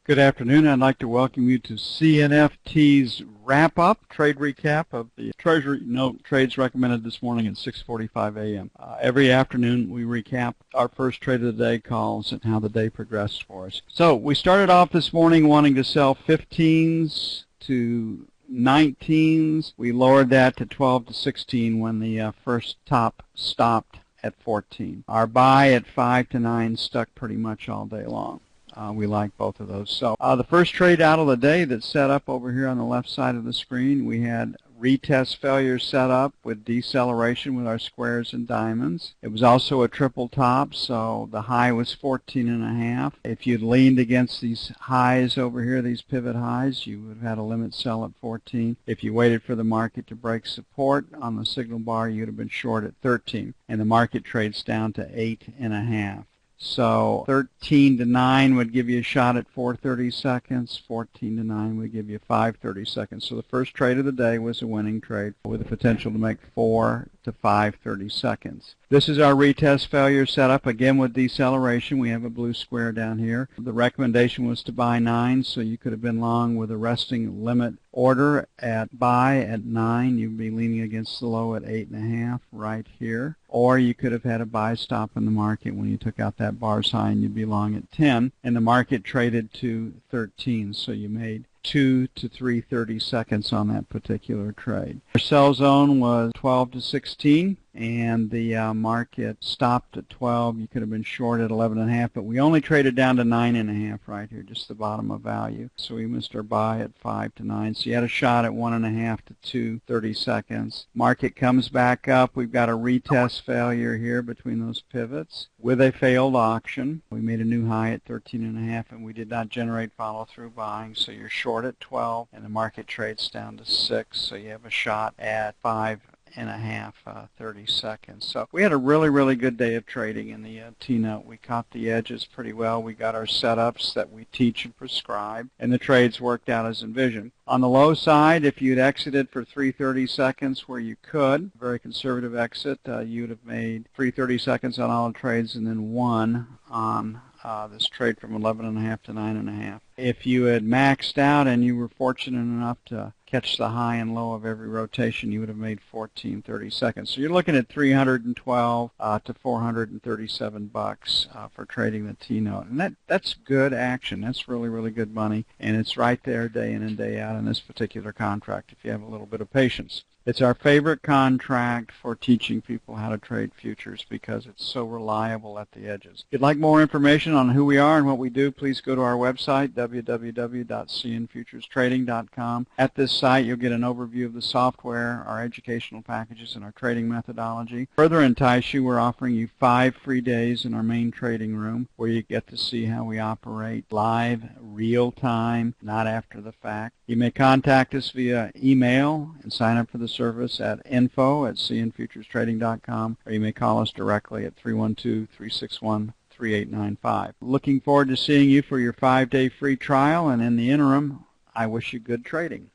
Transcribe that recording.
Good afternoon. I'd like to welcome you to CNFT's wrap-up, trade recap of the Treasury note trades recommended this morning at 6:45 a.m. Every afternoon we recap our first trade of the day calls and how the day progressed for us. So we started off this morning wanting to sell 15s to 19s. We lowered that to 12 to 16 when the first top stopped at 14. Our buy at 5 to 9 stuck pretty much all day long. We like both of those. So the first trade out of the day that's set up over here on the left side of the screen, we had retest failure set up with deceleration with our squares and diamonds. It was also a triple top, so the high was 14.5. If you'd leaned against these highs over here, these pivot highs, you would have had a limit sell at 14. If you waited for the market to break support on the signal bar, you'd have been short at 13, and the market trades down to 8.5. So 13 to 9 would give you a shot at 4:30 seconds. 14 to 9 would give you 5:30 seconds. So the first trade of the day was a winning trade with the potential to make 4 to 5:30 seconds. This is our retest failure setup, again with deceleration. We have a blue square down here. The recommendation was to buy 9, so you could have been long with a resting limit order at buy at 9. You'd be leaning against the low at 8.5 right here. Or you could have had a buy stop in the market when you took out that bars high, and you'd be long at 10. And the market traded to 13, so you made 2 to 3:30 seconds on that particular trade. Our sell zone was 12 to 16, and the market stopped at 12. You could have been short at 11.5, but we only traded down to 9.5 right here, just the bottom of value. So we missed our buy at 5 to 9. So you had a shot at 1.5 to 2:30 seconds. Market comes back up. We've got a retest failure here between those pivots with a failed auction. We made a new high at 13.5, and we did not generate follow-through buying. So you're short at 12, and the market trades down to 6. So you have a shot at 5.5, 30 seconds. So we had a really good day of trading in the T-note. We caught the edges pretty well. We got our setups that we teach and prescribe, and the trades worked out as envisioned. On the low side, if you'd exited for 3:30 seconds where you could, very conservative exit, you'd have made 3:30 seconds on all the trades and then won on this trade from 11.5 to 9.5. If you had maxed out and you were fortunate enough to catch the high and low of every rotation, you would have made 14.30 seconds. So you're looking at $312 to $437 for trading the T-note, and that's good action. That's really good money, and it's right there day in and day out in this particular contract if you have a little bit of patience. It's our favorite contract for teaching people how to trade futures because it's so reliable at the edges. If you'd like more information on who we are and what we do, please go to our website, www.cnfuturestrading.com. At this site, you'll get an overview of the software, our educational packages, and our trading methodology. Further entice you, we're offering you 5 free days in our main trading room where you get to see how we operate live, real time, not after the fact. You may contact us via email and sign up for the service at info@cnfuturestrading.com, or you may call us directly at 312-361-3895. Looking forward to seeing you for your 5-day free trial, and in the interim, I wish you good trading.